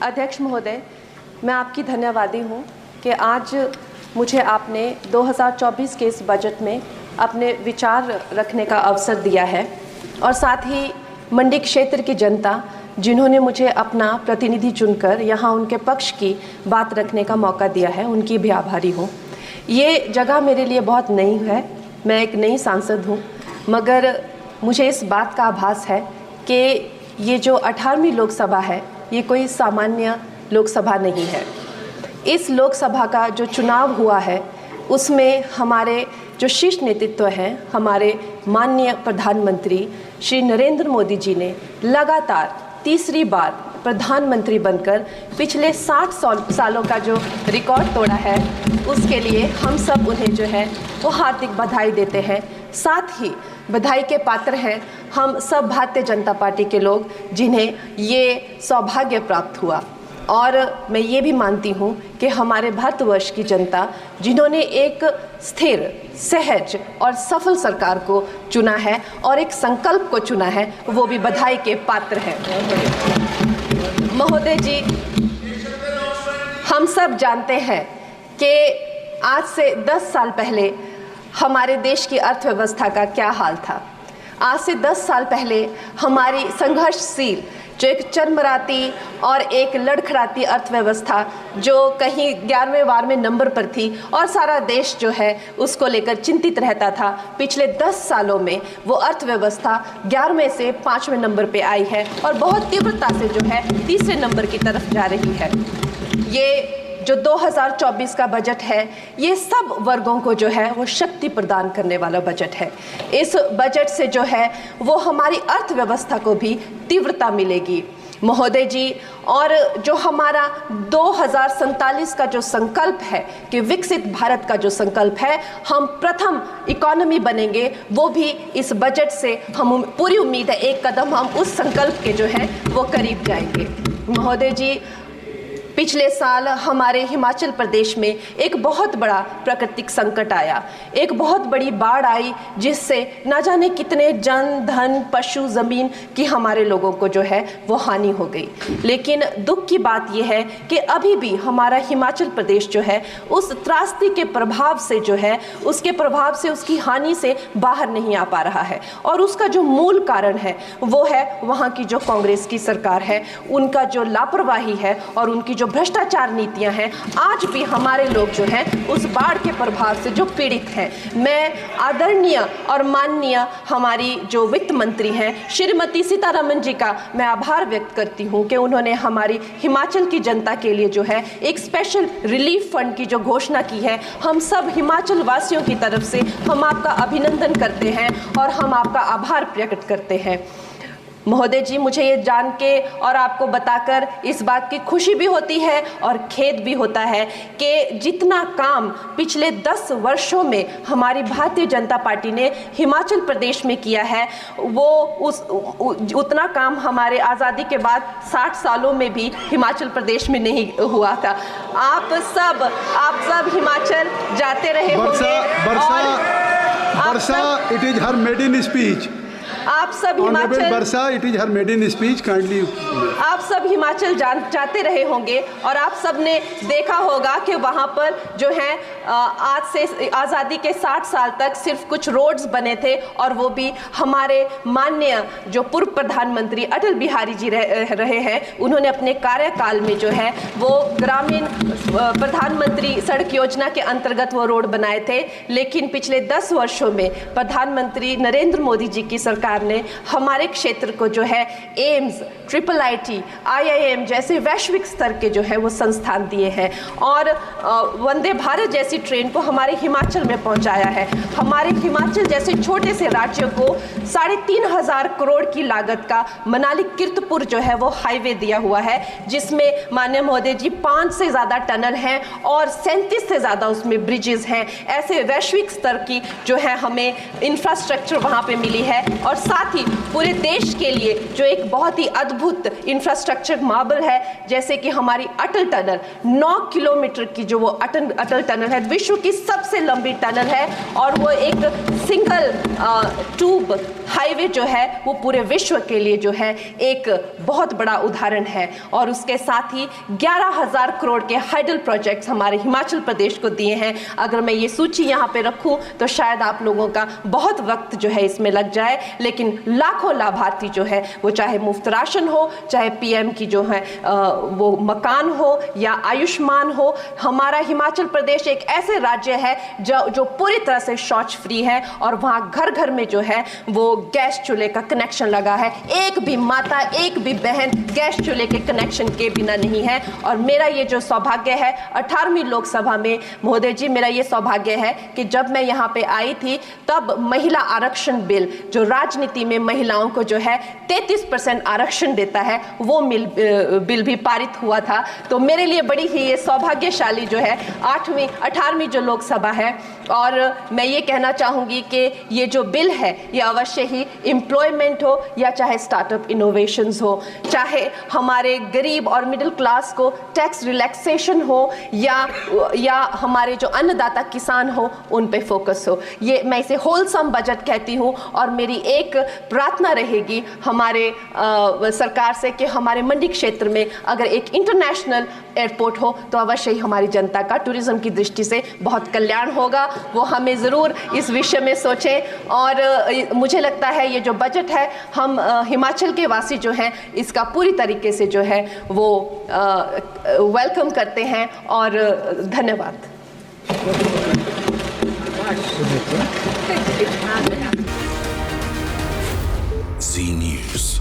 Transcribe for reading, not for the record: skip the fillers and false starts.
अध्यक्ष महोदय, मैं आपकी धन्यवादी हूँ कि आज मुझे आपने 2024 के इस बजट में अपने विचार रखने का अवसर दिया है और साथ ही मंडी क्षेत्र की जनता जिन्होंने मुझे अपना प्रतिनिधि चुनकर यहाँ उनके पक्ष की बात रखने का मौका दिया है, उनकी भी आभारी हूँ। ये जगह मेरे लिए बहुत नई है, मैं एक नई सांसद हूँ, मगर मुझे इस बात का आभास है कि ये जो 18वीं लोकसभा है ये कोई सामान्य लोकसभा नहीं है। इस लोकसभा का जो चुनाव हुआ है उसमें हमारे जो शीर्ष नेतृत्व हैं, हमारे माननीय प्रधानमंत्री श्री नरेंद्र मोदी जी ने लगातार तीसरी बार प्रधानमंत्री बनकर पिछले 60 सालों का जो रिकॉर्ड तोड़ा है, उसके लिए हम सब उन्हें जो है वो हार्दिक बधाई देते हैं। साथ ही बधाई के पात्र हैं हम सब भारतीय जनता पार्टी के लोग जिन्हें ये सौभाग्य प्राप्त हुआ। और मैं ये भी मानती हूँ कि हमारे भारतवर्ष की जनता जिन्होंने एक स्थिर, सहज और सफल सरकार को चुना है और एक संकल्प को चुना है, वो भी बधाई के पात्र हैं। महोदय जी, हम सब जानते हैं कि आज से 10 साल पहले हमारे देश की अर्थव्यवस्था का क्या हाल था। आज से 10 साल पहले हमारी संघर्षशील जो एक चरमराती और एक लड़खड़ाती अर्थव्यवस्था जो कहीं 11वें-12वें नंबर पर थी और सारा देश जो है उसको लेकर चिंतित रहता था, पिछले 10 सालों में वो अर्थव्यवस्था 11वें से 5वें नंबर पे आई है और बहुत तीव्रता से जो है तीसरे नंबर की तरफ जा रही है। ये जो 2024 का बजट है ये सब वर्गों को जो है वो शक्ति प्रदान करने वाला बजट है। इस बजट से जो है वो हमारी अर्थव्यवस्था को भी तीव्रता मिलेगी महोदय जी। और जो हमारा 2047 का जो संकल्प है कि विकसित भारत का जो संकल्प है, हम प्रथम इकोनॉमी बनेंगे, वो भी इस बजट से हम पूरी उम्मीद है एक कदम हम उस संकल्प के जो है वो करीब जाएंगे। महोदय जी, पिछले साल हमारे हिमाचल प्रदेश में एक बहुत बड़ा प्राकृतिक संकट आया, एक बहुत बड़ी बाढ़ आई जिससे ना जाने कितने जन, धन, पशु, ज़मीन की हमारे लोगों को जो है वो हानि हो गई। लेकिन दुख की बात यह है कि अभी भी हमारा हिमाचल प्रदेश जो है उस त्रासदी के प्रभाव से जो है उसके प्रभाव से, उसकी हानि से बाहर नहीं आ पा रहा है। और उसका जो मूल कारण है वो है वहाँ की जो कांग्रेस की सरकार है, उनका जो लापरवाही है और उनकी भ्रष्टाचार नीतियां हैं। आज भी हमारे लोग जो हैं उस बाढ़ के प्रभाव से जो पीड़ित हैं। मैं आदरणीय और माननीय हमारी जो वित्त मंत्री हैं श्रीमती सीतारमण जी का मैं आभार व्यक्त करती हूं कि उन्होंने हमारी हिमाचल की जनता के लिए जो है एक स्पेशल रिलीफ फंड की जो घोषणा की है। हम सब हिमाचल वासियों की तरफ से हम आपका अभिनंदन करते हैं और हम आपका आभार प्रकट करते हैं। महोदय जी, मुझे ये जान के और आपको बताकर इस बात की खुशी भी होती है और खेद भी होता है कि जितना काम पिछले 10 वर्षों में हमारी भारतीय जनता पार्टी ने हिमाचल प्रदेश में किया है वो उतना काम हमारे आज़ादी के बाद 60 सालों में भी हिमाचल प्रदेश में नहीं हुआ था। आप सब हिमाचल जाते रहे होंगे। वर्षा, it is her maiden speech. आप सब Himachal Varsha, it is her maiden speech, kindly. आप सब हिमाचल जाते रहे होंगे और आप सब ने देखा होगा कि वहाँ पर जो है आज से आज़ादी के 60 साल तक सिर्फ कुछ रोड्स बने थे और वो भी हमारे माननीय जो पूर्व प्रधानमंत्री अटल बिहारी जी रहे हैं, उन्होंने अपने कार्यकाल में जो है वो ग्रामीण प्रधानमंत्री सड़क योजना के अंतर्गत वो रोड बनाए थे। लेकिन पिछले 10 वर्षों में प्रधानमंत्री नरेंद्र मोदी जी की सरकार ने हमारे क्षेत्र को जो है एम्स, IIIT, IIM जैसे वैश्विक स्तर के जो है वो संस्थान दिए हैं और वंदे भारत जैसी ट्रेन को हमारे हिमाचल में पहुंचाया है। हमारे हिमाचल जैसे छोटे से राज्यों को 3,500 करोड़ की लागत का मनाली कीर्तपुर जो है वो हाईवे दिया हुआ है, जिसमें माननीय महोदय जी 5 से ज़्यादा टनल हैं और 37 से ज़्यादा उसमें ब्रिजेस हैं। ऐसे वैश्विक स्तर की जो है हमें इंफ्रास्ट्रक्चर वहाँ पे मिली है और साथ ही पूरे देश के लिए जो एक बहुत ही अद्भुत इंफ्रास्ट्रक्चर मार्बल है, जैसे कि हमारी अटल टनल 9 किलोमीटर की जो वो अटल टनल है, विश्व की सबसे लंबी टनल है और वो एक सिंगल ट्यूब हाईवे जो है वो पूरे विश्व के लिए जो है एक बहुत बड़ा उदाहरण है। और उसके साथ ही 11,000 करोड़ के हाइडल प्रोजेक्ट्स हमारे हिमाचल प्रदेश को दिए हैं। अगर मैं ये सूची यहाँ पे रखूँ तो शायद आप लोगों का बहुत वक्त जो है इसमें लग जाए, लेकिन लाखों लाभार्थी जो है वो चाहे मुफ्त राशन हो, चाहे पीएम की जो है वो मकान हो या आयुष्मान हो। हमारा हिमाचल प्रदेश एक ऐसे राज्य है जो पूरी तरह से शौच फ्री है और वहाँ घर घर में जो है वो गैस चूल्हे का कनेक्शन लगा है। एक भी माता, एक भी बहन गैस चूल्हे के कनेक्शन के बिना नहीं है। और मेरा ये जो सौभाग्य है 18वीं लोकसभा में, महोदय जी, मेरा ये सौभाग्य है कि जब मैं यहाँ पे आई थी तब महिला आरक्षण बिल जो राजनीति में महिलाओं को जो है 33% आरक्षण देता है, वो बिल भी पारित हुआ था। तो मेरे लिए बड़ी ही ये सौभाग्यशाली जो है 18वीं जो लोकसभा है। और मैं ये कहना चाहूँगी कि ये जो बिल है ये अवश्य ही एम्प्लॉयमेंट हो या चाहे स्टार्टअप इनोवेशंस हो, चाहे हमारे गरीब और मिडिल क्लास को टैक्स रिलैक्सेशन हो या हमारे जो अन्नदाता किसान हो उन पे फोकस हो। ये मैं इसे होलसम बजट कहती हूँ। और मेरी एक प्रार्थना रहेगी हमारे सरकार से कि हमारे मंडी क्षेत्र में अगर एक इंटरनेशनल एयरपोर्ट हो तो अवश्य ही हमारी जनता का टूरिज्म की दृष्टि से बहुत कल्याण होगा। वो हमें ज़रूर इस विषय में सोचें। और मुझे लगता है ये जो बजट है हम हिमाचल के वासी जो हैं इसका पूरी तरीके से जो है वो वेलकम करते हैं। और धन्यवाद। Z News.